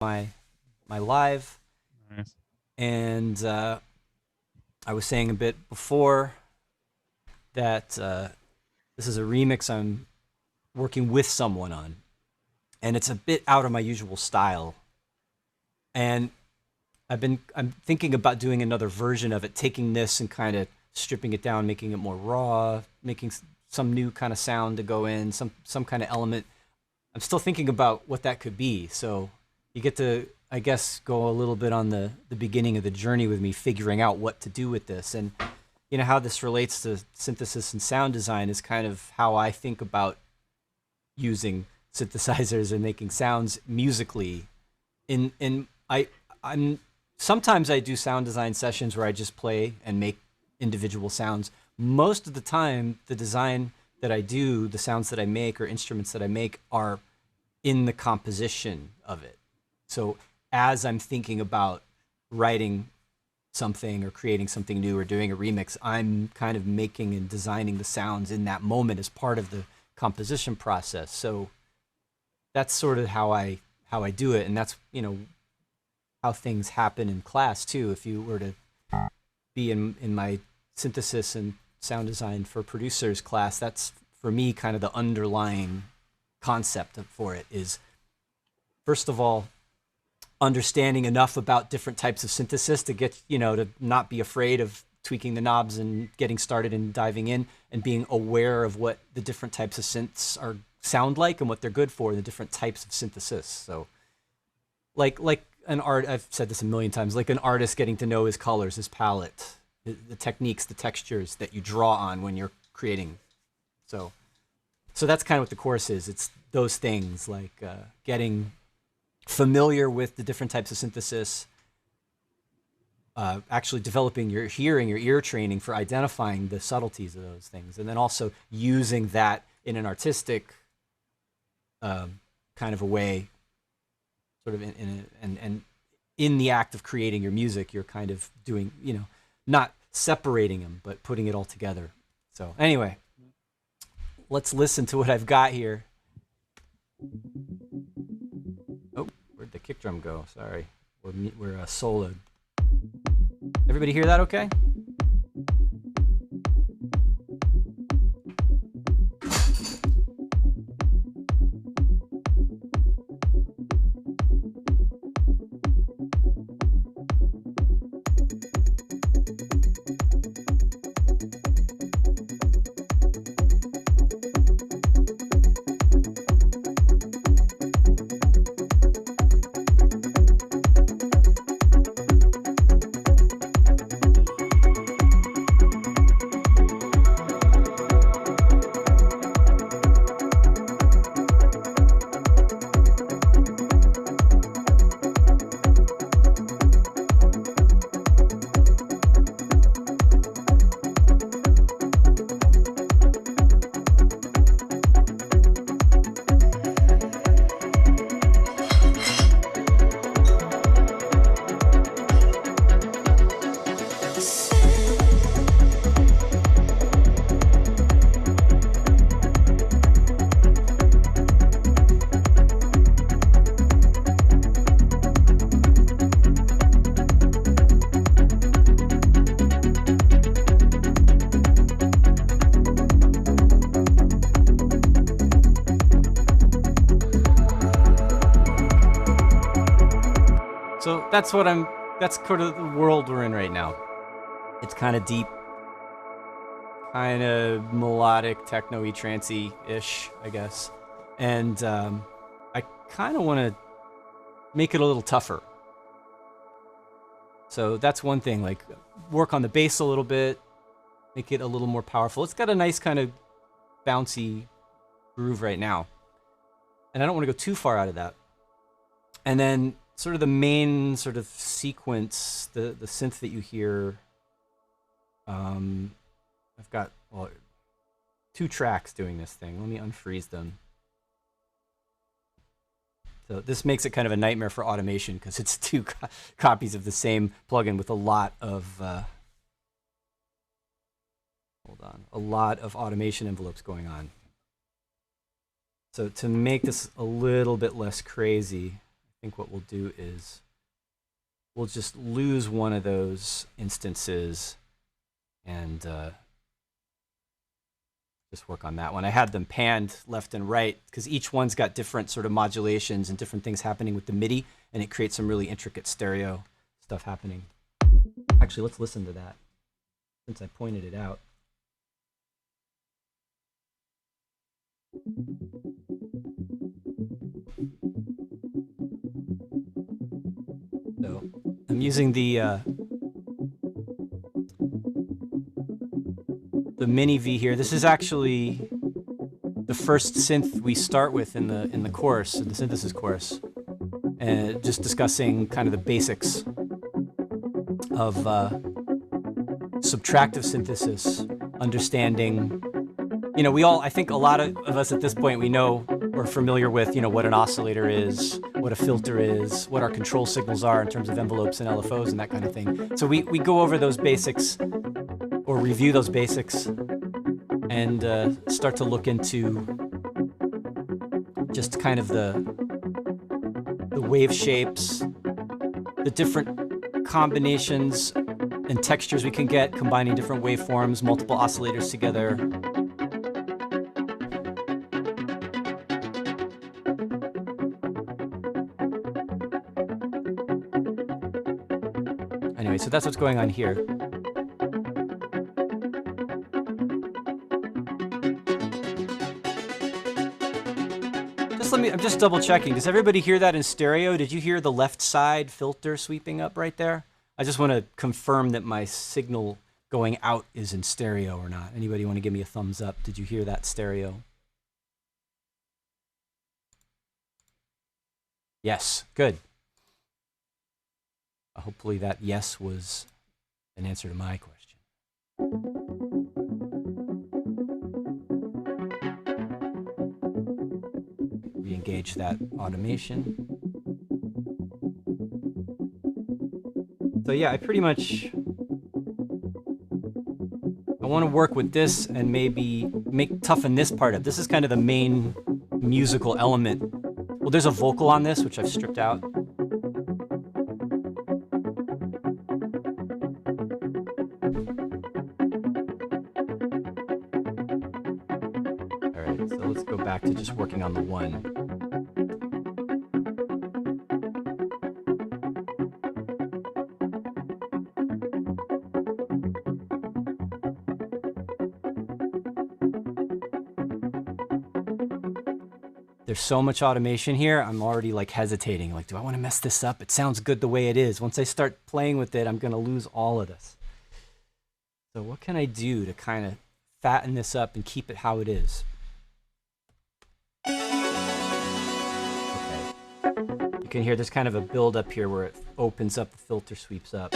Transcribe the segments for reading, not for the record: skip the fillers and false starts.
my live, Nice. and I was saying a bit before that this is a remix I'm working with someone on, and it's a bit out of my usual style. And I'm thinking about doing another version of it, taking this and kind of stripping it down, making it more raw, making some new kind of sound to go in, some kind of element. I'm still thinking about what that could be. So you get to, I guess, go a little bit on the beginning of the journey with me, figuring out what to do with this. And you know how this relates to synthesis and sound design is kind of how I think about using synthesizers and making sounds musically. I'm sometimes I do sound design sessions where I just play and make individual sounds. Most of the time, the design that I do, the sounds that I make or instruments that I make are in the composition of it. So as I'm thinking about writing something or creating something new or doing a remix, I'm kind of making and designing the sounds in that moment as part of the composition process. So that's sort of how I do it, and that's, you know, how things happen in class too. If you were to be in my synthesis and sound design for producers class, that's for me kind of the underlying concept for it is, first of all, understanding enough about different types of synthesis to get, you know, to not be afraid of tweaking the knobs and getting started and diving in, and being aware of what the different types of synths are sound like and what they're good for, the different types of synthesis. So like an art, I've said this a million times, like an artist getting to know his colors, his palette, the techniques, the textures that you draw on when you're creating. So that's kind of what the course is. It's those things, like getting familiar with the different types of synthesis, actually developing your hearing, your ear training for identifying the subtleties of those things, and then also using that in an artistic kind of a way, sort of and in the act of creating your music, you're kind of doing, you know, not separating them, but putting it all together. So anyway, let's listen to what I've got here. Oh, where'd the kick drum go? Sorry, we're soloed. Everybody hear that okay? So that's kind of the world we're in right now. It's kind of deep, kind of melodic, techno-y, trancey-ish, I guess. And I kind of want to make it a little tougher. So that's one thing, like work on the bass a little bit, make it a little more powerful. It's got a nice kind of bouncy groove right now. And I don't want to go too far out of that. And then sort of the main sort of sequence, the synth that you hear, I've got two tracks doing this thing. Let me unfreeze them. So this makes it kind of a nightmare for automation because it's two copies of the same plugin with a lot of a lot of automation envelopes going on. So to make this a little bit less crazy, think what we'll do is we'll just lose one of those instances and just work on that one. I had them panned left and right because each one's got different sort of modulations and different things happening with the MIDI, and it creates some really intricate stereo stuff happening. Actually, let's listen to that since I pointed it out. So I'm using the mini V here. This is actually the first synth we start with in the course, in the synthesis course, and just discussing kind of the basics of subtractive synthesis, understanding. You know, we all, I think a lot of us at this point, we know, we're familiar with, you know, what an oscillator is, what a filter is, what our control signals are in terms of envelopes and LFOs and that kind of thing. So we go over those basics or review those basics and start to look into just kind of the wave shapes, the different combinations and textures we can get, combining different waveforms, multiple oscillators together. Anyway, so that's what's going on here. I'm just double checking. Does everybody hear that in stereo? Did you hear the left side filter sweeping up right there? I just want to confirm that my signal going out is in stereo or not. Anybody want to give me a thumbs up? Did you hear that stereo? Yes, good. Hopefully that yes was an answer to my question. Re-engage that automation. So yeah, I pretty much, I want to work with this and maybe toughen this part up. This is kind of the main musical element. Well, there's a vocal on this, which I've stripped out. All right, so let's go back to just working on the one. There's so much automation here, I'm already like hesitating. Like, do I want to mess this up? It sounds good the way it is. Once I start playing with it, I'm going to lose all of this. So what can I do to kind of fatten this up and keep it how it is? Okay. You can hear there's kind of a build up here where it opens up, the filter sweeps up.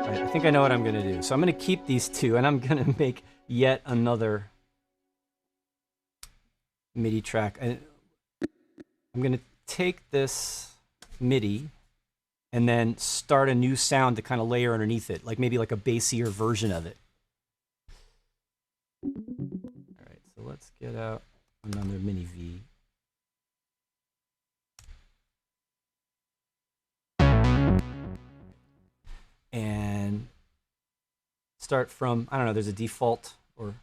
I think I know what I'm going to do. So I'm going to keep these two, and I'm going to make yet another MIDI track. I'm going to take this MIDI and then start a new sound to kind of layer underneath it, like maybe like a bassier version of it. All right, so let's get out another mini V. And start from, I don't know, there's a default, or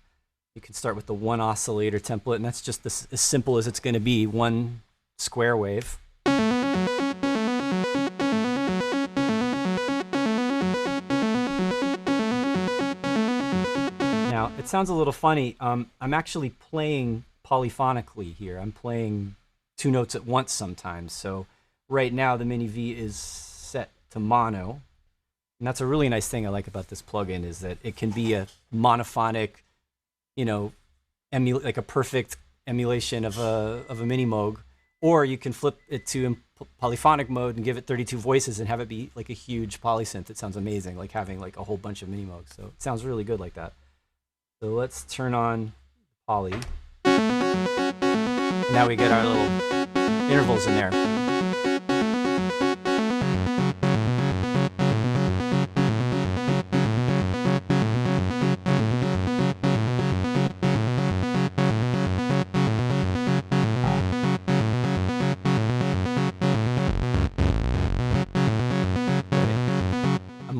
you can start with the one oscillator template, and that's just as simple as it's going to be, one square wave. Now, it sounds a little funny. I'm actually playing polyphonically here. I'm playing two notes at once sometimes. So right now, the mini V is set to mono. And that's a really nice thing I like about this plugin, is that it can be a monophonic, you know, like a perfect emulation of a mini Moog, or you can flip it to polyphonic mode and give it 32 voices and have it be like a huge polysynth. It sounds amazing, like having like a whole bunch of mini Moogs. So it sounds really good like that. So let's turn on poly. Now we get our little intervals in there.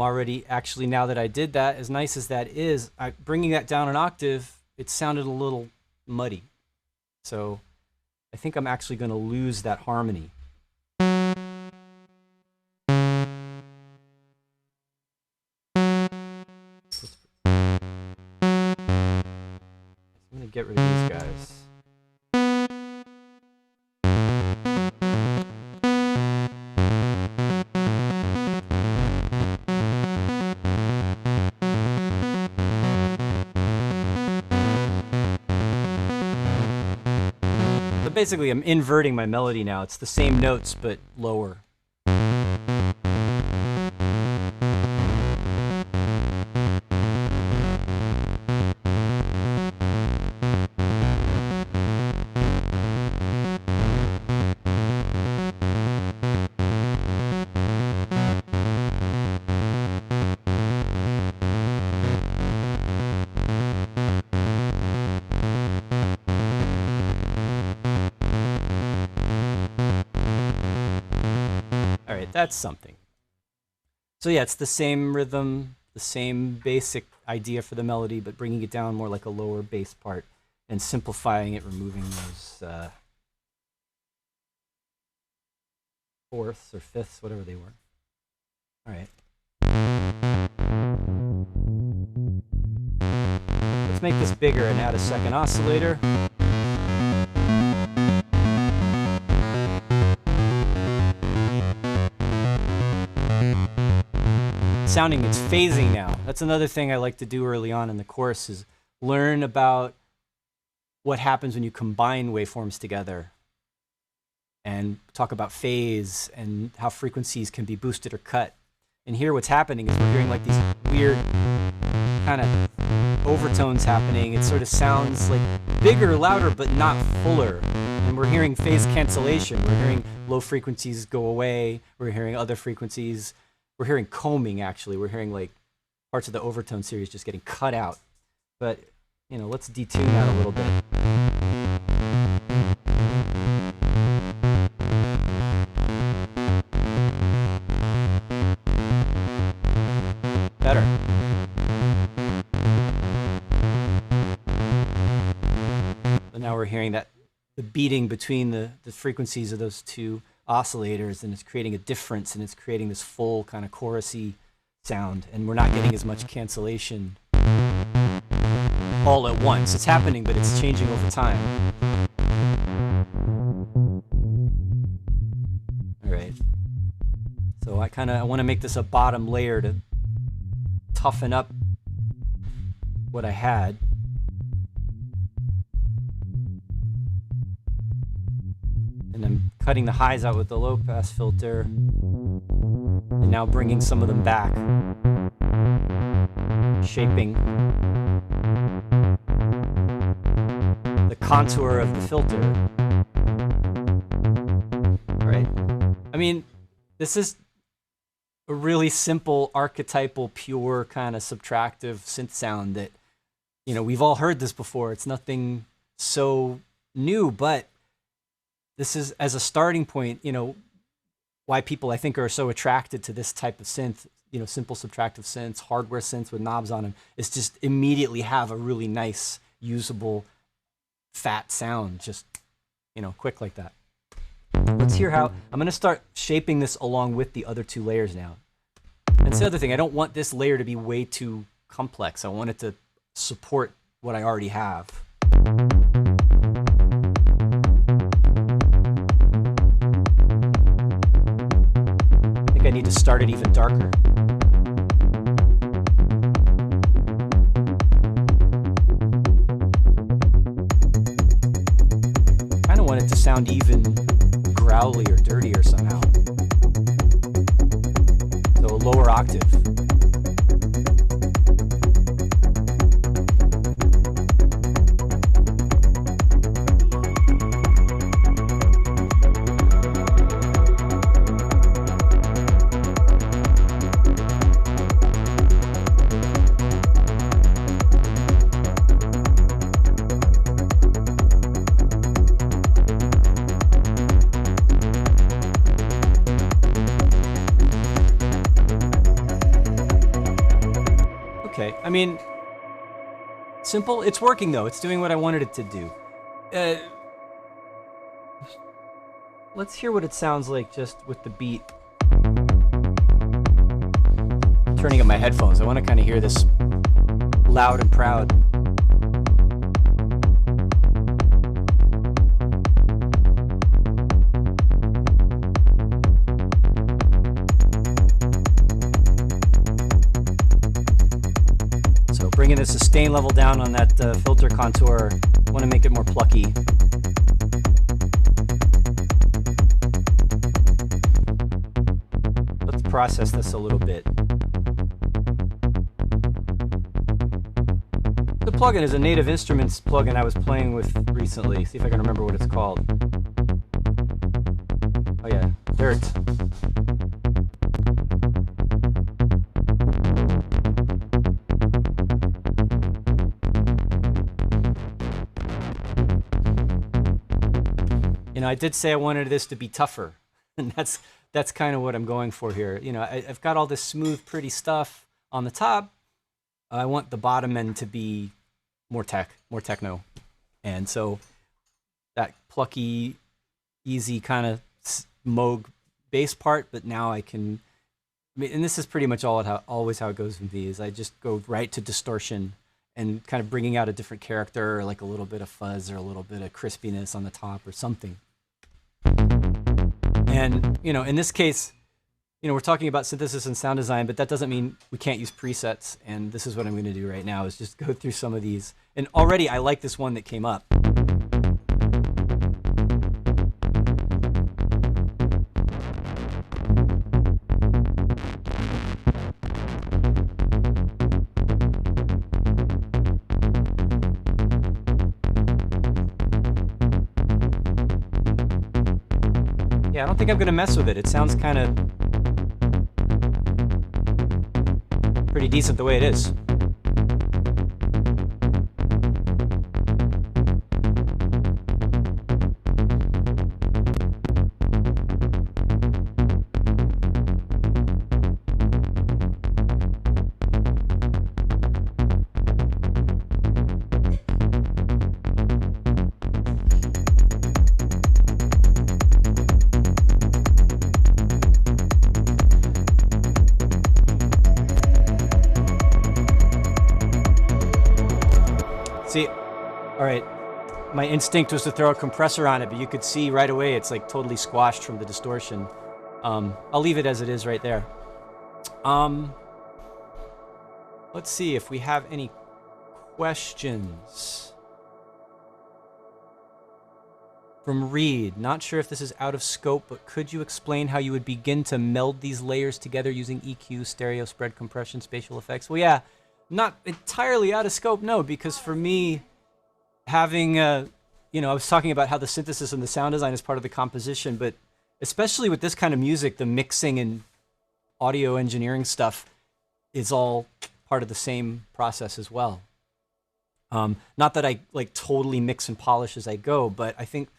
I'm already, actually, now that I did that, as nice as that is, bringing that down an octave, it sounded a little muddy. So I think I'm actually going to lose that harmony. I'm going to get rid of these guys. Basically, I'm inverting my melody now. It's the same notes, but lower. That's something. So yeah, it's the same rhythm, the same basic idea for the melody, but bringing it down more like a lower bass part and simplifying it, removing those fourths or fifths, whatever they were. All right. Let's make this bigger and add a second oscillator. Sounding, it's phasing now. That's another thing I like to do early on in the course, is learn about what happens when you combine waveforms together and talk about phase and how frequencies can be boosted or cut. And here what's happening is we're hearing like these weird kind of overtones happening. It sort of sounds like bigger, louder, but not fuller. And we're hearing phase cancellation. We're hearing low frequencies go away. We're hearing other frequencies. We're hearing combing, actually. We're hearing like parts of the overtone series just getting cut out. But, you know, let's detune that a little bit. Better. So now we're hearing that the beating between the frequencies of those two oscillators, and it's creating a difference, and it's creating this full kind of chorusy sound, and we're not getting as much cancellation all at once. It's happening, but it's changing over time. All right. So I want to make this a bottom layer to toughen up what I had. And I'm cutting the highs out with the low pass filter, and now bringing some of them back, shaping the contour of the filter. All right. I mean, this is a really simple, archetypal, pure kind of subtractive synth sound that, you know, we've all heard this before. It's nothing so new, but this is, as a starting point, you know, why people, I think, are so attracted to this type of synth, you know, simple subtractive synths, hardware synths with knobs on them, is just immediately have a really nice, usable, fat sound, just, you know, quick like that. Let's hear how, I'm going to start shaping this along with the other two layers now. And it's the other thing, I don't want this layer to be way too complex. I want it to support what I already have. I need to start it even darker. Kind of want it to sound even growly or dirtier somehow. So a lower octave. okay. I mean, simple. It's working though. It's doing what I wanted it to do. Let's hear what it sounds like just with the beat. Turning up my headphones. I want to kind of hear this loud and proud. So bringing the sustain level down on that filter contour. I want to make it more plucky. Let's process this a little bit. The plugin is a Native Instruments plugin I was playing with recently. See if I can remember what it's called. Oh yeah, Dirt. You know, I did say I wanted this to be tougher, and that's kind of what I'm going for here. You know, I've got all this smooth, pretty stuff on the top. I want the bottom end to be more techno. And so that plucky, easy kind of Moog bass part, but now I can, and this is pretty much always how it goes with me, is I just go right to distortion and kind of bringing out a different character, or like a little bit of fuzz or a little bit of crispiness on the top or something. And, you know, in this case, you know, we're talking about synthesis and sound design, but that doesn't mean we can't use presets. And this is what I'm going to do right now, is just go through some of these. And already I like this one that came up. Yeah, I don't think I'm going to mess with it. It sounds kind of pretty decent the way it is. See, all right, my instinct was to throw a compressor on it, but you could see right away it's like totally squashed from the distortion. I'll leave it as it is right there. Let's see if we have any questions. From Reed, not sure if this is out of scope, but could you explain how you would begin to meld these layers together using EQ, stereo, spread, compression, spatial effects? Well, yeah. Not entirely out of scope, no, because for me, having, you know, I was talking about how the synthesis and the sound design is part of the composition, but especially with this kind of music, the mixing and audio engineering stuff is all part of the same process as well. Not that I like totally mix and polish as I go, but I think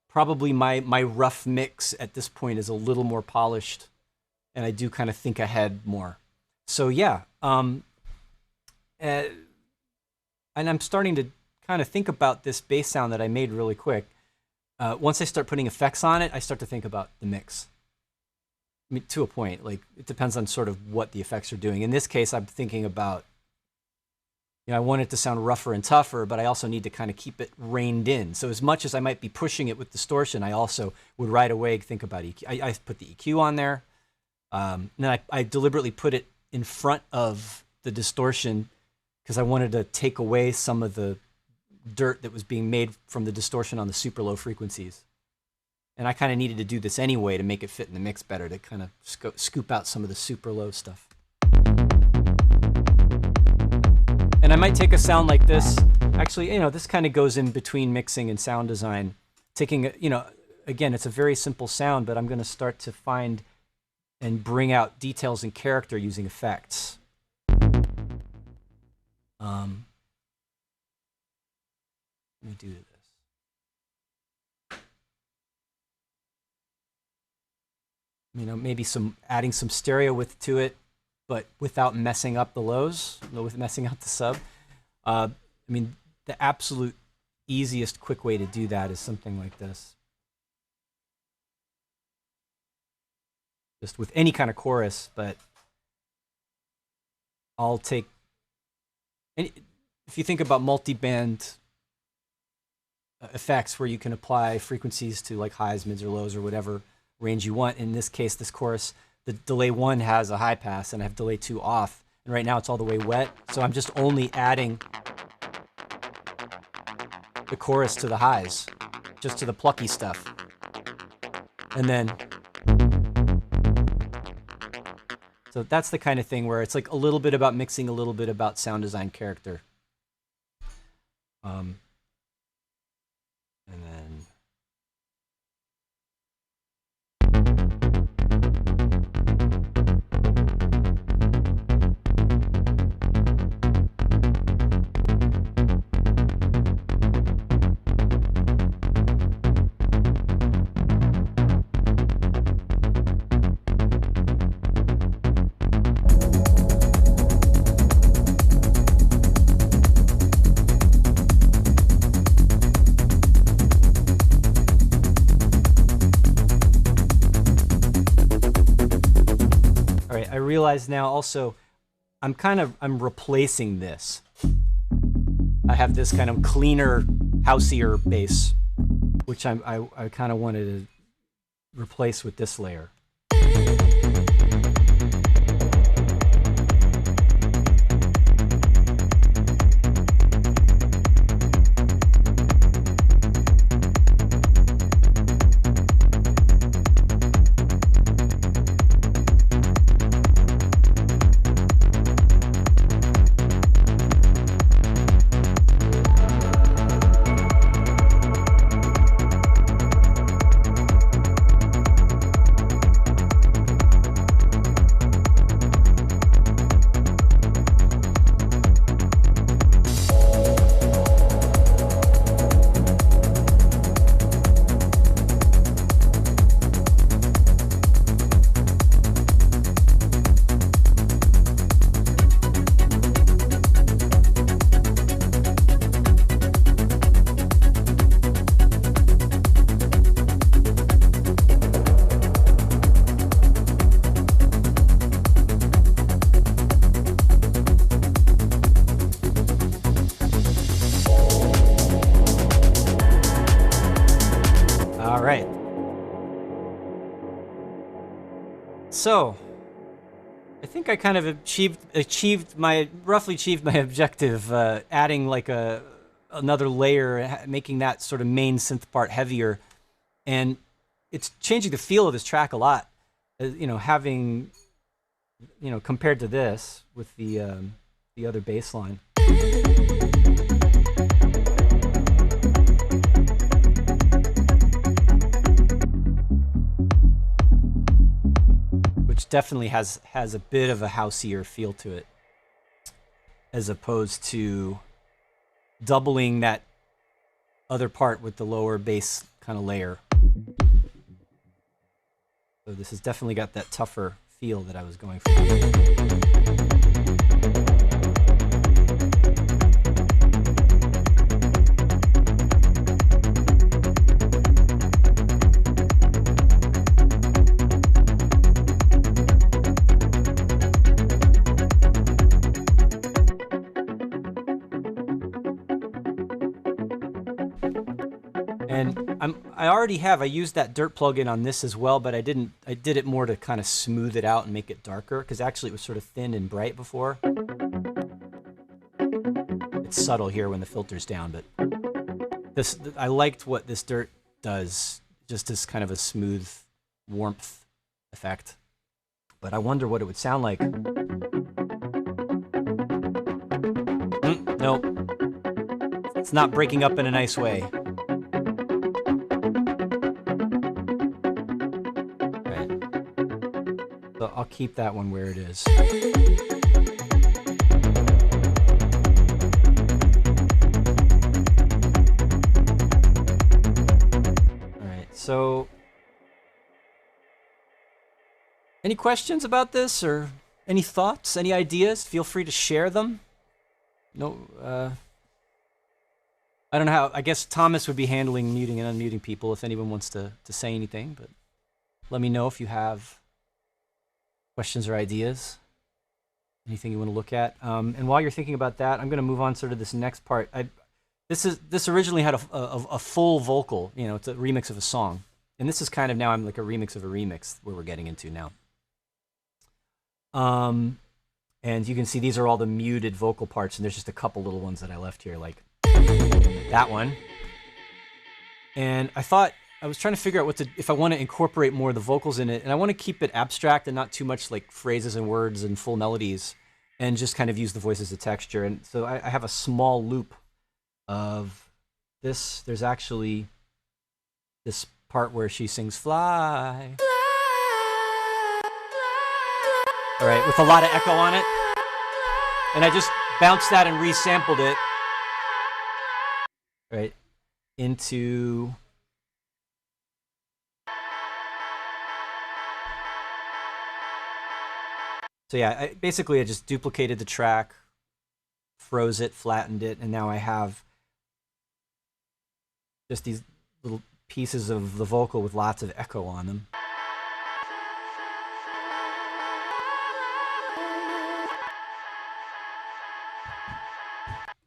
probably my rough mix at this point is a little more polished, and I do kind of think ahead more. So yeah. And I'm starting to kind of think about this bass sound that I made really quick. Once I start putting effects on it, I start to think about the mix. I mean, to a point, like it depends on sort of what the effects are doing. In this case, I'm thinking about, you know, I want it to sound rougher and tougher, but I also need to kind of keep it reined in. So as much as I might be pushing it with distortion, I also would right away think about EQ. I put the EQ on there. And then I deliberately put it in front of the distortion, because I wanted to take away some of the dirt that was being made from the distortion on the super low frequencies. And I kind of needed to do this anyway to make it fit in the mix better, to kind of scoop out some of the super low stuff. And I might take a sound like this. Actually, you know, this kind of goes in between mixing and sound design. Taking, you know, again, it's a very simple sound, but I'm going to start to find and bring out details and character using effects. Let me do this. You know, maybe adding some stereo width to it. but without messing up the lows, with messing up the sub. I mean, the absolute easiest, quick way to do that is something like this. Just with any kind of chorus, but I'll take, and if you think about multi-band effects where you can apply frequencies to like highs, mids, or lows, or whatever range you want. In this case, this chorus, the delay 1 has a high pass, and I have delay 2 off. And right now it's all the way wet, so I'm just only adding the chorus to the highs, just to the plucky stuff. And then, so that's the kind of thing where it's like a little bit about mixing, a little bit about sound design character. And then I realize now also I'm replacing this. I have this kind of cleaner, houseier bass, which I kind of wanted to replace with this layer. So, I think I kind of roughly achieved my objective, adding like another layer, making that sort of main synth part heavier, and it's changing the feel of this track a lot. Having, compared to this with the other bass line. Definitely has a bit of a houseier feel to it, as opposed to doubling that other part with the lower bass kind of layer. So this has definitely got that tougher feel that I was going for. And I used that dirt plugin on this as well, but I did it more to kind of smooth it out and make it darker, because actually it was sort of thin and bright before. It's subtle here when the filter's down, but I liked what this dirt does, just as kind of a smooth warmth effect. But I wonder what it would sound like. Nope. It's not breaking up in a nice way. So I'll keep that one where it is. All right, so any questions about this, or Any thoughts? Any ideas? Feel free to share them. No, I don't know how. I guess Thomas would be handling muting and unmuting people if anyone wants to say anything. But let me know if you have questions or ideas. Anything you want to look at. And while you're thinking about that, I'm going to move on sort of this next part. This originally had a full vocal. You know, it's a remix of a song, and this is kind of now I'm like a remix of a remix where we're getting into now. And you can see these are all the muted vocal parts, and there's just a couple little ones that I left here, like that one. And I was trying to figure out if I want to incorporate more of the vocals in it, and I want to keep it abstract and not too much like phrases and words and full melodies, and just kind of use the voice as a texture. And so I have a small loop of this. There's actually this part where she sings "Fly." All right, with a lot of echo on it. And I just bounced that and resampled it, right, into... So yeah, basically I just duplicated the track, froze it, flattened it, and now I have just these little pieces of the vocal with lots of echo on them.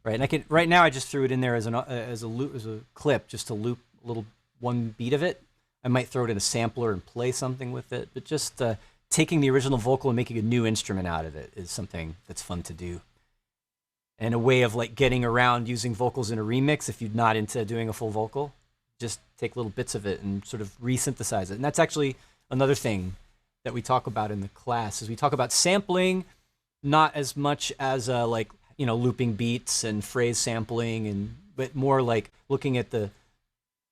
Right, and right now I just threw it in there as a clip, just to loop a little one beat of it. I might throw it in a sampler and play something with it, but just taking the original vocal and making a new instrument out of it is something that's fun to do. And a way of like getting around using vocals in a remix, if you're not into doing a full vocal, just take little bits of it and sort of re-synthesize it. And that's actually another thing that we talk about in the class, is we talk about sampling, not as much as like, you know, looping beats and phrase sampling, but more like looking at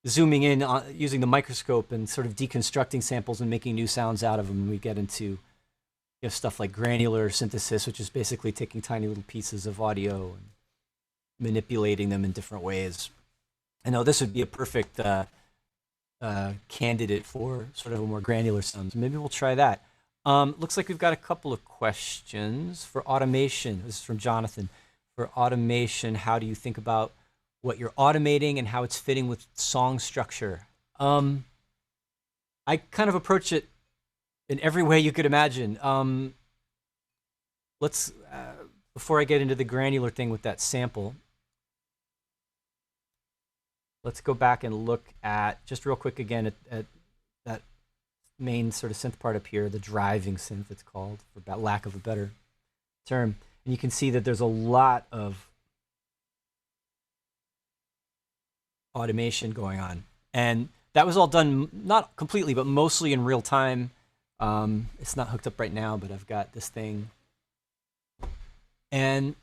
zooming in on using the microscope and sort of deconstructing samples and making new sounds out of them. And we get into stuff like granular synthesis, which is basically taking tiny little pieces of audio and manipulating them in different ways. I know this would be a perfect candidate for sort of a more granular sound. So maybe we'll try that. Looks like we've got a couple of questions for automation. This is from Jonathan. For automation, how do you think about what you're automating and how it's fitting with song structure? I kind of approach it in every way you could imagine. Let's, before I get into the granular thing with that sample, let's go back and look at, just real quick again, at that main sort of synth part up here, the driving synth it's called, for lack of a better term. And you can see that there's a lot of automation going on. And that was all done, not completely, but mostly in real time. It's not hooked up right now, but I've got this thing. And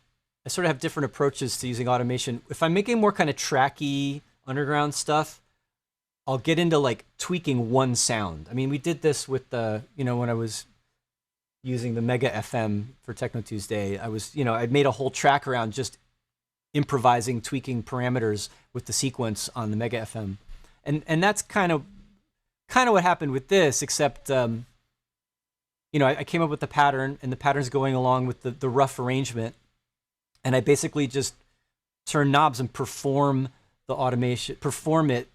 I sort of have different approaches to using automation. If I'm making more kind of tracky underground stuff, I'll get into like tweaking one sound. I mean, we did this with the, when I was using the Mega FM for Techno Tuesday, I made a whole track around just improvising, tweaking parameters with the sequence on the Mega FM. And that's kind of what happened with this, except, I came up with the pattern, and the pattern's going along with the rough arrangement. And I basically just turn knobs and perform the automation, perform it,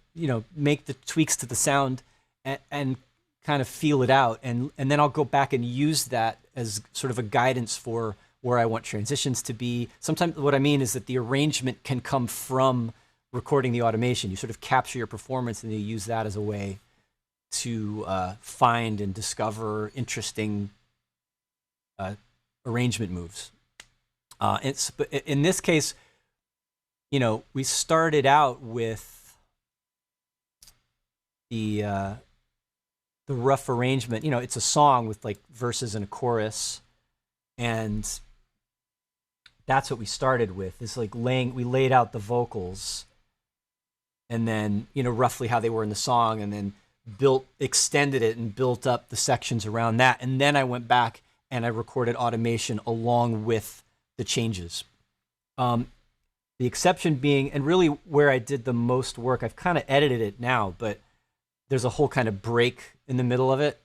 make the tweaks to the sound and kind of feel it out. And then I'll go back and use that as sort of a guidance for where I want transitions to be. Sometimes what I mean is that the arrangement can come from recording the automation. You sort of capture your performance and you use that as a way to find and discover interesting arrangement moves. In this case, we started out with the rough arrangement. It's a song with like verses and a chorus, and that's what we started with. It's like we laid out the vocals, and then roughly how they were in the song, and then extended it and built up the sections around that. And then I went back and I recorded automation along with the changes. The exception being, and really where I did the most work, I've kind of edited it now, but there's a whole kind of break in the middle of it,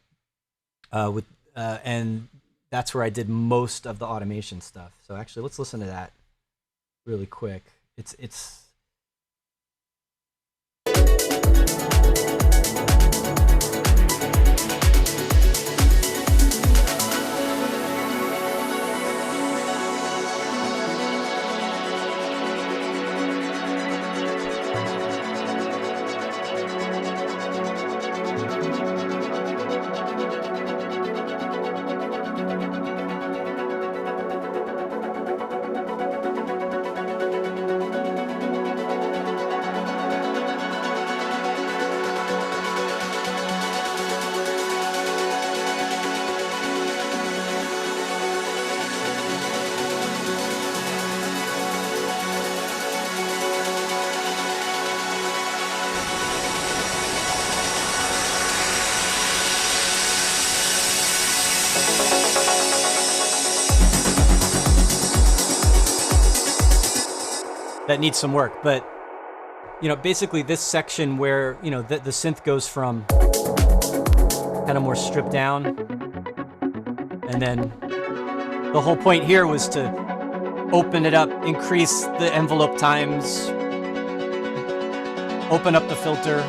and that's where I did most of the automation stuff. So actually, let's listen to that really quick. It's that needs some work, but basically this section where the synth goes from kind of more stripped down, and then the whole point here was to open it up, increase the envelope times, open up the filter.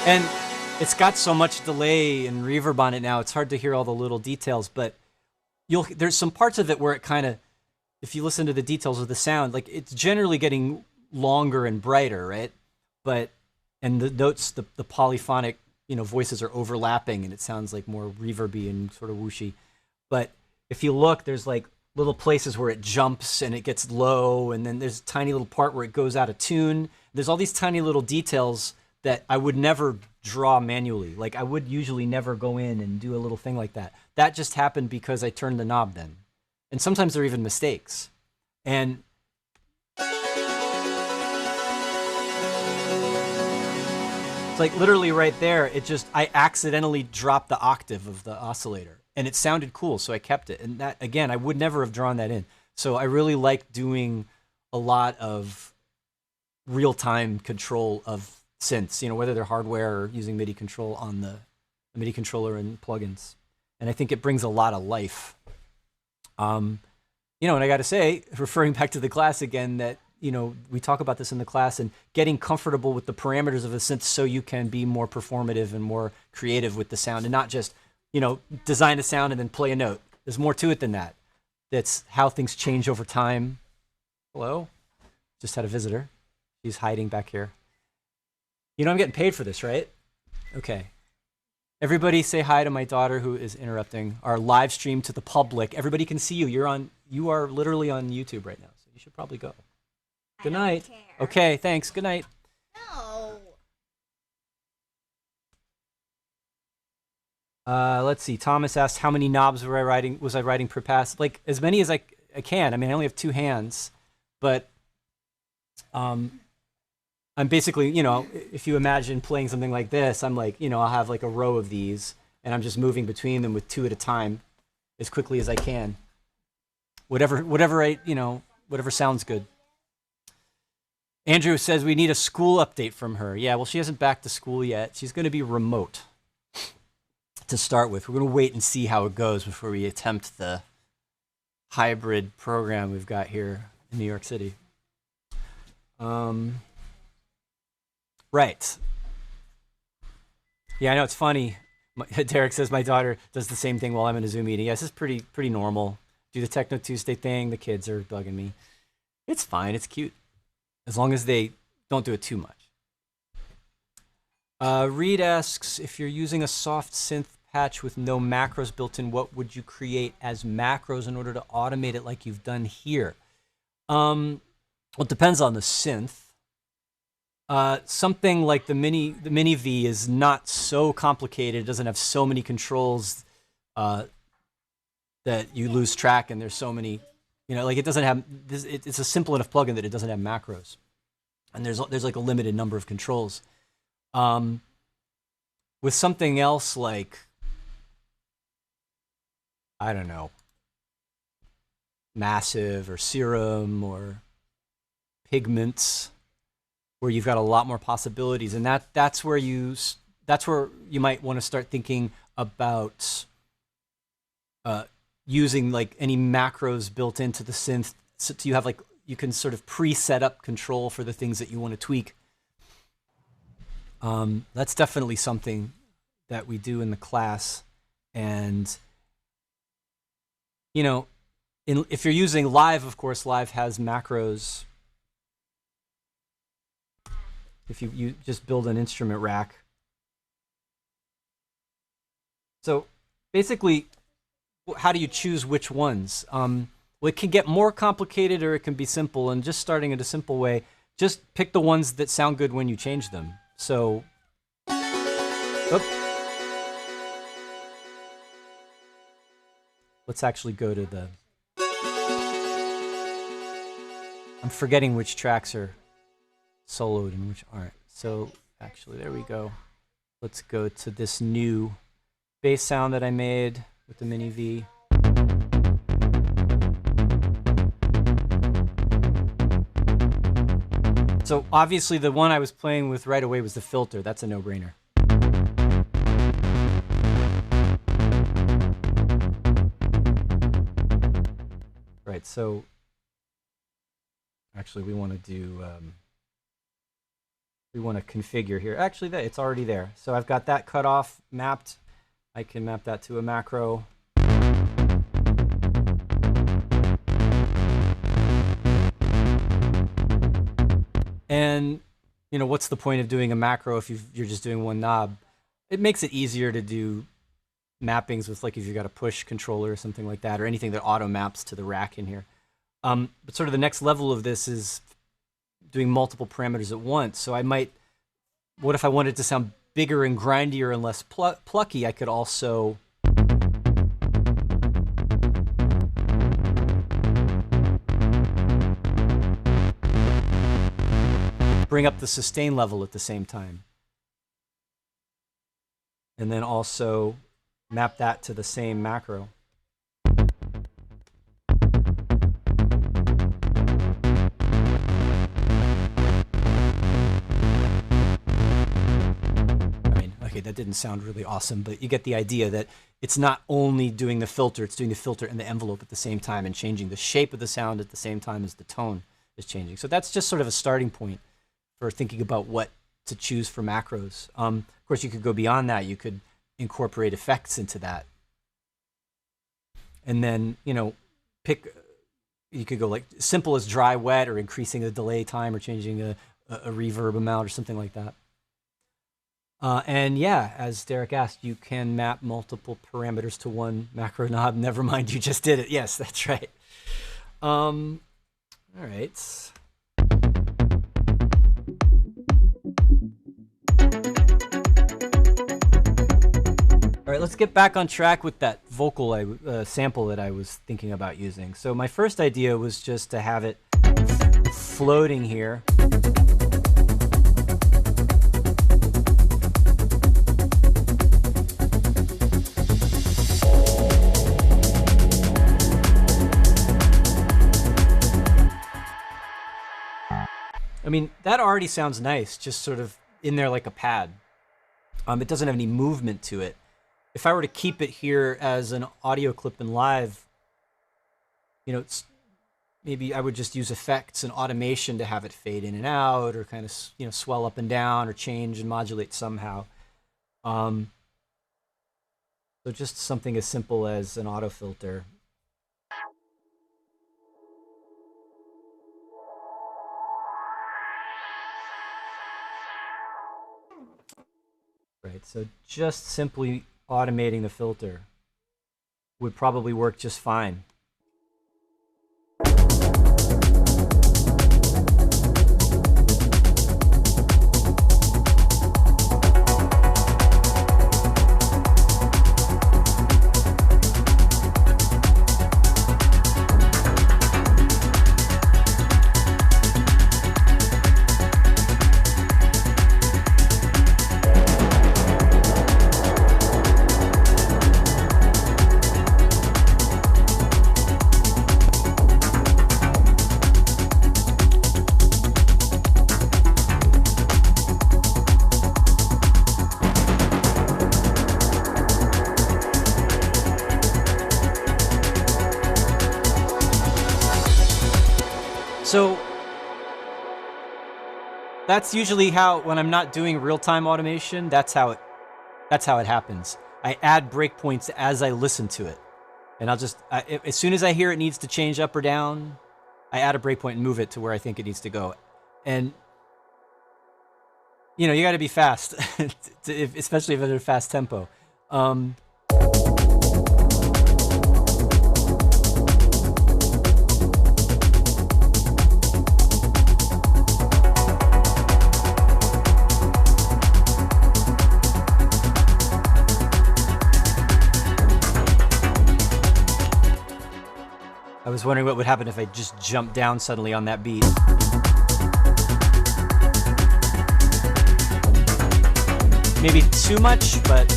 And it's got so much delay and reverb on it now, it's hard to hear all the little details, but there's some parts of it where it kind of, if you listen to the details of the sound, like it's generally getting longer and brighter, right? And the notes, the polyphonic, voices are overlapping and it sounds like more reverby and sort of whooshy. But if you look, there's like little places where it jumps and it gets low, and then there's a tiny little part where it goes out of tune. There's all these tiny little details that I would never draw manually. Like I would usually never go in and do a little thing like that. That just happened because I turned the knob then. And sometimes they're even mistakes. And it's like literally right there, I accidentally dropped the octave of the oscillator and it sounded cool, so I kept it. And that, again, I would never have drawn that in. So I really like doing a lot of real-time control of synths, whether they're hardware or using MIDI control on the MIDI controller and plugins. And I think it brings a lot of life. And I got to say, referring back to the class again, that, we talk about this in the class, and getting comfortable with the parameters of a synth so you can be more performative and more creative with the sound, and not just, design a sound and then play a note. There's more to it than that. That's how things change over time. Hello? Just had a visitor. She's hiding back here. I'm getting paid for this, right? Okay. Everybody say hi to my daughter who is interrupting our live stream to the public. Everybody can see you. You are literally on YouTube right now, so you should probably go. Good night. Okay, thanks. Good night. No. Let's see. Thomas asked how many knobs was I writing per pass? Like as many as I can. I mean, I only have 2 hands, but I'm basically, if you imagine playing something like this, I'm like, I'll have like a row of these and I'm just moving between them with 2 at a time as quickly as I can. Whatever sounds good. Andrew says we need a school update from her. Yeah, well, she hasn't back to school yet. She's going to be remote to start with. We're going to wait and see how it goes before we attempt the hybrid program we've got here in New York City. Right. Yeah, I know, it's funny. Derek says my daughter does the same thing while I'm in a Zoom meeting. Yes, it's pretty normal. Do the Techno Tuesday thing. The kids are bugging me. It's fine. It's cute. As long as they don't do it too much. Reed asks, if you're using a soft synth patch with no macros built in, what would you create as macros in order to automate it like you've done here? Well, it depends on the synth. Something like the Mini V is not so complicated. It doesn't have so many controls that you lose track, and there's so many, like it doesn't have this. It's a simple enough plugin that it doesn't have macros, and there's like a limited number of controls. With something else like, I don't know, Massive or Serum or pigments, where you've got a lot more possibilities, and that's where you might want to start thinking about using like any macros built into the synth, so you have like, you can sort of pre-set up control for the things that you want to tweak. That's definitely something that we do in the class. And, you know, if you're using Live, of course, Live has macros. If you just build an instrument rack. So basically, how do you choose which ones? Well, it can get more complicated or it can be simple. And just starting in a simple way, just pick the ones that sound good when you change them. So, let's actually go to the, I'm forgetting which tracks are soloed and which aren't. So actually, there we go. Let's go to this new bass sound that I made with the Mini V. So obviously the one I was playing with right away was the filter. That's a no-brainer. Right, so actually we want to do, we want to configure here. Actually, it's already there. So I've got that cut off, mapped. I can map that to a macro. And, you know, what's the point of doing a macro if you're just doing one knob? It makes it easier to do mappings with, like, if you've got a push controller or something like that, or anything that auto maps to the rack in here. But sort of the next level of this is doing multiple parameters at once. So I might, what if I wanted to sound bigger and grindier and less plucky? I could also bring up the sustain level at the same time. And then also map that to the same macro. That didn't sound really awesome, but you get the idea that it's not only doing the filter, it's doing the filter and the envelope at the same time and changing the shape of the sound at the same time as the tone is changing. So that's just sort of a starting point for thinking about what to choose for macros. Of course, you could go beyond that. You could incorporate effects into that. And then, you know, you could go like simple as dry, wet, or increasing the delay time or changing a reverb amount or something like that. And yeah, as Derek asked, you can map multiple parameters to one macro knob. Never mind, you just did it. Yes, that's right. All right. All right, let's get back on track with that vocal sample that I was thinking about using. So my first idea was just to have it floating here. I mean, that already sounds nice, just sort of in there like a pad. It doesn't have any movement to it. If I were to keep it here as an audio clip in Live, you know, maybe I would just use effects and automation to have it fade in and out, or kind of, you know, swell up and down, or change and modulate somehow. So just something as simple as an auto filter. Right, so just simply automating the filter would probably work just fine. That's usually how, when I'm not doing real-time automation, that's how it happens. I add breakpoints as I listen to it. And I'll just, as soon as I hear it needs to change up or down, I add a breakpoint and move it to where I think it needs to go. And, you know, you got to be fast, especially if it's at a fast tempo. I was wondering what would happen if I just jumped down suddenly on that beat. Maybe too much, but...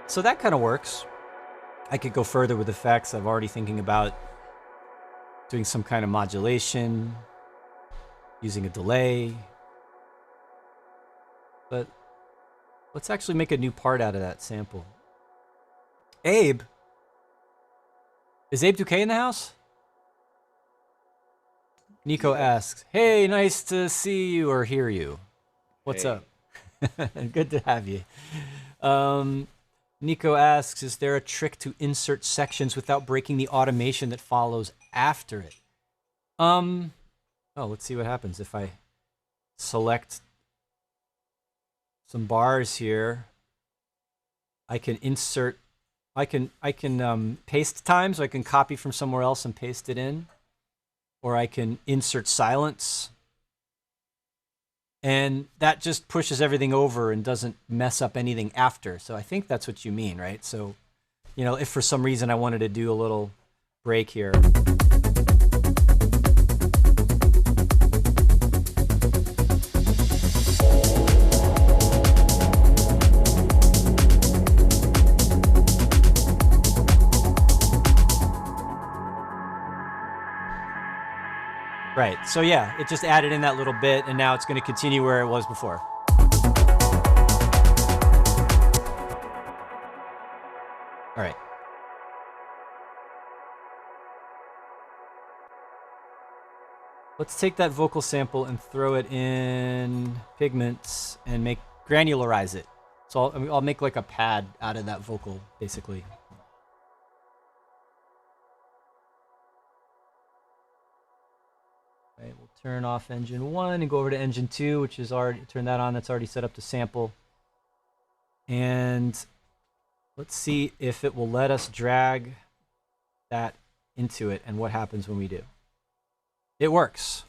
So that kind of works. I could go further with effects. I'm already thinking about doing some kind of modulation, using a delay. But let's actually make a new part out of that sample. Abe? Is Abe Duque in the house? Nico asks, hey, nice to see you or hear you. What's up? Good to have you. Nico asks, is there a trick to insert sections without breaking the automation that follows after it? Oh, let's see what happens if I select some bars here. I can insert, I can paste time, so I can copy from somewhere else and paste it in. Or I can insert silence. And that just pushes everything over and doesn't mess up anything after. So I think that's what you mean, right? So, you know, if for some reason I wanted to do a little break here. Right, so yeah, it just added in that little bit, and now it's going to continue where it was before. All right. Let's take that vocal sample and throw it in Pigments and granularize it. So I'll make like a pad out of that vocal, basically. Right, we'll turn off engine 1 and go over to engine 2, which is already, turn that on, that's already set up to sample. And let's see if it will let us drag that into it and what happens when we do. It works.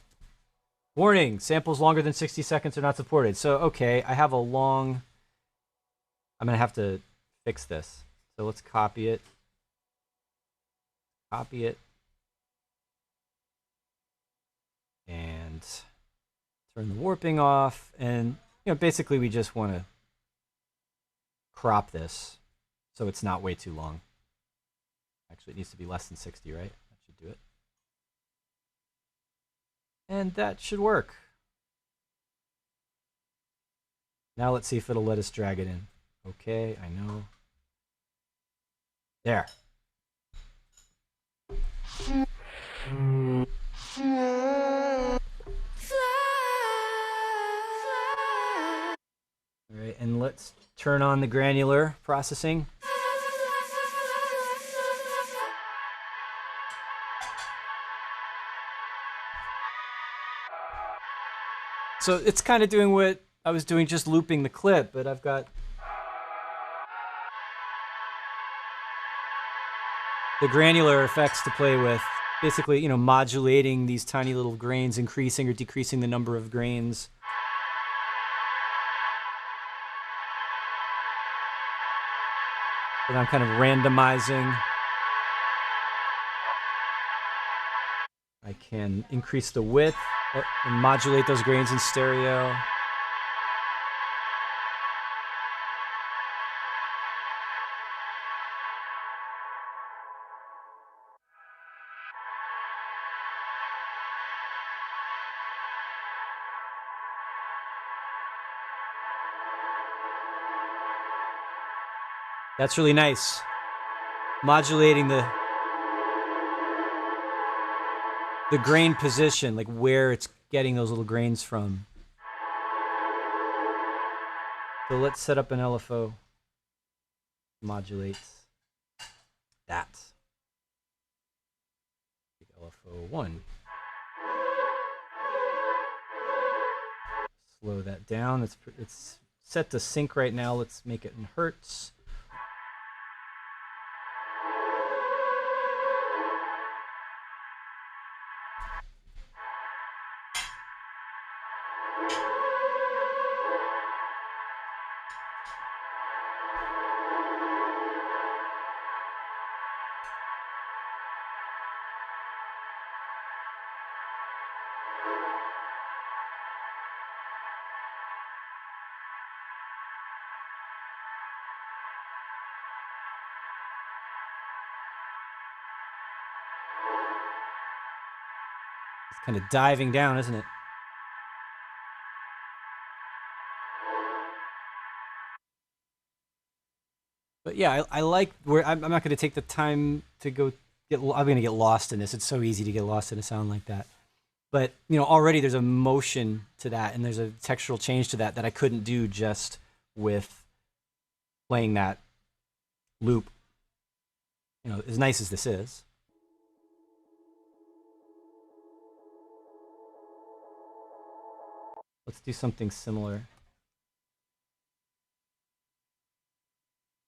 Warning, samples longer than 60 seconds are not supported. So, okay, I have a long, I'm gonna have to fix this. So let's copy it. Copy it. And turn the warping off, and basically we just want to crop this so it's not way too long. Actually, it needs to be less than 60, right? That should do it. And that should work. Now let's see if it'll let us drag it in. Okay, I know. There. All right, and let's turn on the granular processing. So it's kind of doing what I was doing, just looping the clip, but I've got the granular effects to play with. Basically, modulating these tiny little grains, increasing or decreasing the number of grains. And I'm kind of randomizing. I I can increase the width and modulate those grains in stereo. That's really nice. Modulating the grain position, like where it's getting those little grains from. So let's set up an LFO. Modulate that. LFO 1. Slow that down. It's set to sync right now. Let's make it in hertz. It's kind of diving down, isn't it? But yeah, I like where I'm not going to take the time to go get. I'm going to get lost in this. It's so easy to get lost in a sound like that. But you know, already there's a motion to that, and there's a textural change to that I couldn't do just with playing that loop. You know, as nice as this is. Let's do something similar.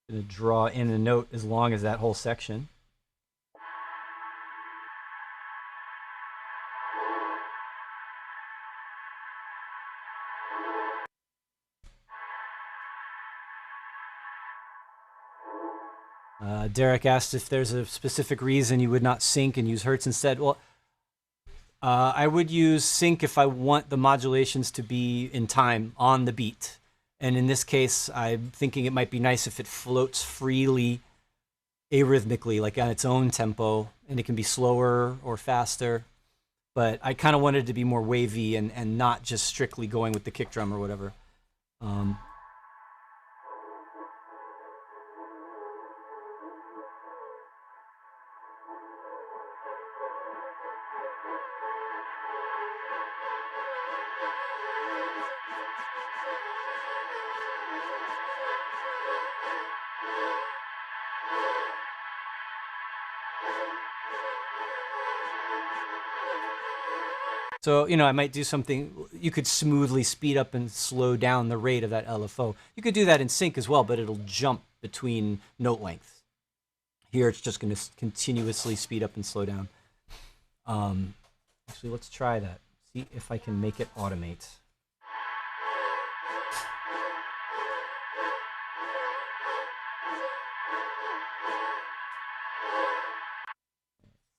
I'm going to draw in a note as long as that whole section. Derek asked if there's a specific reason you would not sync and use hertz instead. Well, I would use sync if I want the modulations to be in time on the beat. And in this case, I'm thinking it might be nice if it floats freely, arrhythmically, like on its own tempo, and it can be slower or faster. But I kind of wanted it to be more wavy and not just strictly going with the kick drum or whatever. So, you know, I might do something, you could smoothly speed up and slow down the rate of that LFO. You could do that in sync as well, but it'll jump between note lengths. Here, it's just going to continuously speed up and slow down. Actually, let's try that. See if I can make it automate.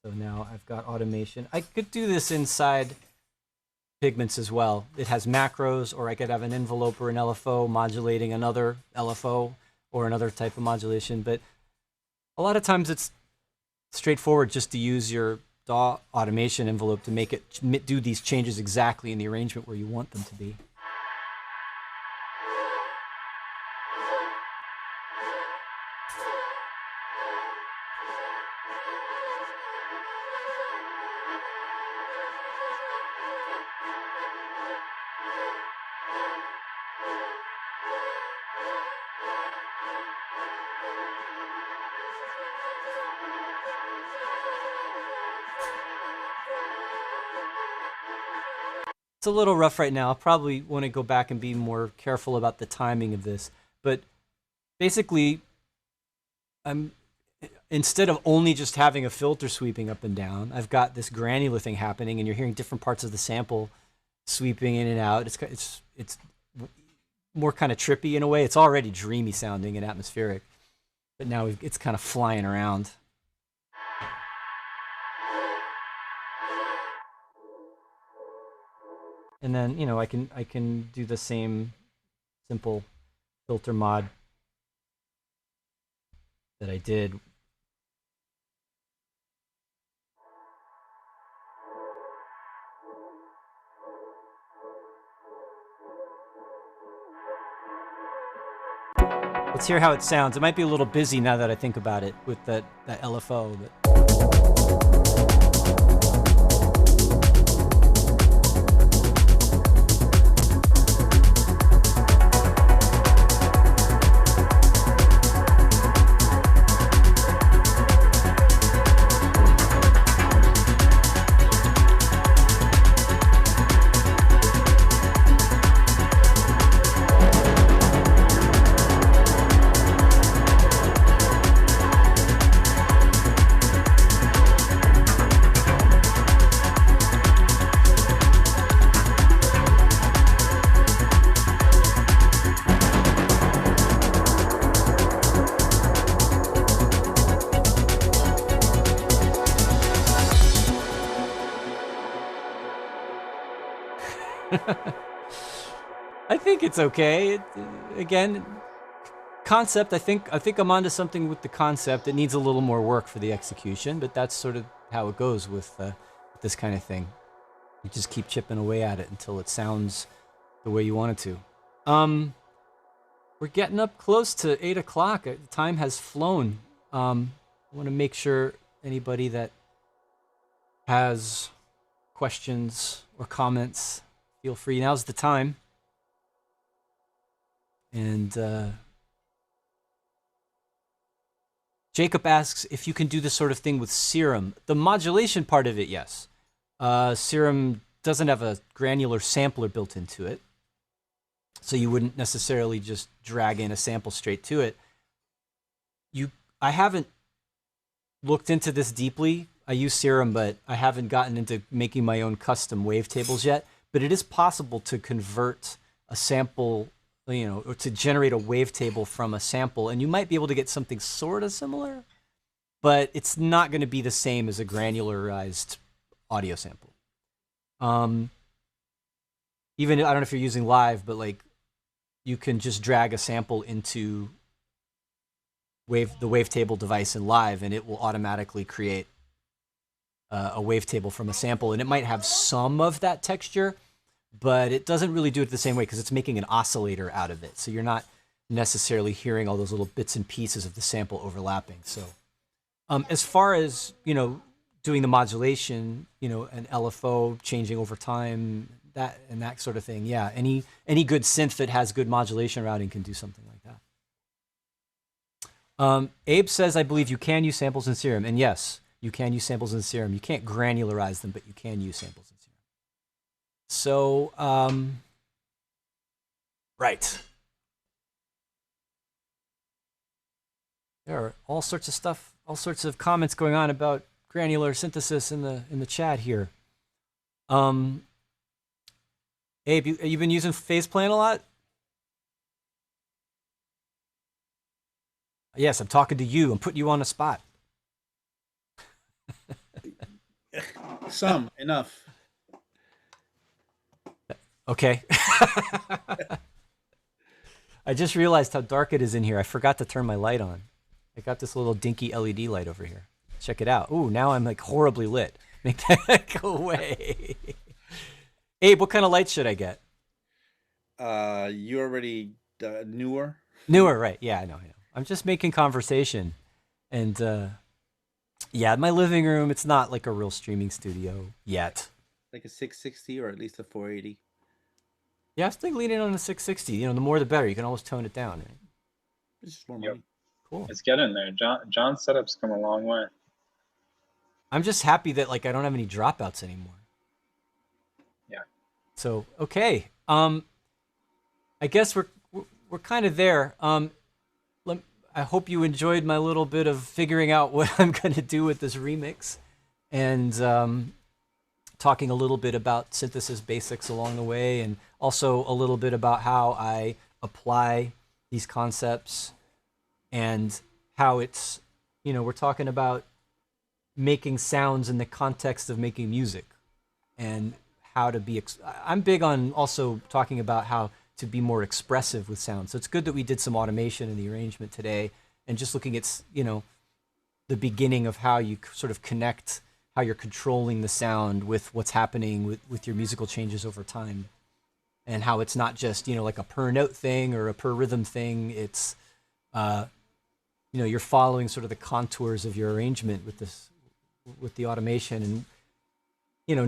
So now I've got automation. I could do this inside Pigments as well. It has macros, or I could have an envelope or an LFO modulating another LFO or another type of modulation. But a lot of times it's straightforward just to use your DAW automation envelope to make it do these changes exactly in the arrangement where you want them to be. It's a little rough right now. I'll probably want to go back and be more careful about the timing of this. But basically, instead of only just having a filter sweeping up and down, I've got this granular thing happening, and you're hearing different parts of the sample sweeping in and out. It's more kind of trippy in a way. It's already dreamy sounding and atmospheric, but now it's kind of flying around. and then I can do the same simple filter mod that I did. Let's hear how it sounds. It might be a little busy now that I think about it with that LFO, but. I think it's okay. Again, concept. I think I'm onto something with the concept. It needs a little more work for the execution, but that's sort of how it goes with this kind of thing. You just keep chipping away at it until it sounds the way you want it to. We're getting up close to 8 o'clock. Time has flown. I want to make sure anybody that has questions or comments, feel free. Now's the time. And Jacob asks if you can do this sort of thing with Serum. The modulation part of it, yes. Serum doesn't have a granular sampler built into it, so you wouldn't necessarily just drag in a sample straight to it. I haven't looked into this deeply. I use Serum, but I haven't gotten into making my own custom wavetables yet. But it is possible to convert a sample, or to generate a wavetable from a sample, and you might be able to get something sort of similar, but it's not going to be the same as a granularized audio sample. Even, I don't know if you're using Live, but like you can just drag a sample into the wavetable device in Live, and it will automatically create a wavetable from a sample, and it might have some of that texture, but it doesn't really do it the same way because it's making an oscillator out of it. So you're not necessarily hearing all those little bits and pieces of the sample overlapping. So as far as, doing the modulation, an LFO changing over time, that sort of thing, yeah, any good synth that has good modulation routing can do something like that. Abe says, I believe you can use samples in Serum. And yes, you can use samples in Serum. You can't granularize them, but you can use samples in Serum. So, right. There are all sorts of stuff, all sorts of comments going on about granular synthesis in the chat here. Abe, you've been using Faceplant a lot? Yes, I'm talking to you. I'm putting you on the spot. Some, enough. Okay. I just realized how dark it is in here. I forgot to turn my light on. I got this little dinky LED light over here. Check it out. Ooh, now I'm like horribly lit. Make that go away. Abe, what kind of light should I get? You already newer? Newer, right. Yeah, I know. I'm just making conversation. And yeah, my living room, it's not like a real streaming studio yet. Like a 660 or at least a 480? Yeah, I was thinking leaning on a 660. The more the better. You can always tone it down. Right? It's just more money. Cool. It's getting there. John's setup's come a long way. I'm just happy that I don't have any dropouts anymore. Yeah. So okay. I guess we're kind of there. I hope you enjoyed my little bit of figuring out what I'm going to do with this remix, and talking a little bit about synthesis basics along the way, and also a little bit about how I apply these concepts and how it's, we're talking about making sounds in the context of making music, and how to be. I'm big on also talking about how to be more expressive with sound. So it's good that we did some automation in the arrangement today, and just looking at the beginning of how you sort of connect, how you're controlling the sound with what's happening with your musical changes over time, and how it's not just like a per note thing or a per rhythm thing. It's you're following sort of the contours of your arrangement with the automation, and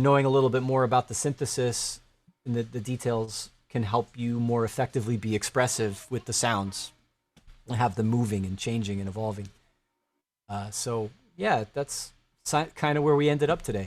knowing a little bit more about the synthesis and the details can help you more effectively be expressive with the sounds and have them moving and changing and evolving. So yeah, that's kind of where we ended up today.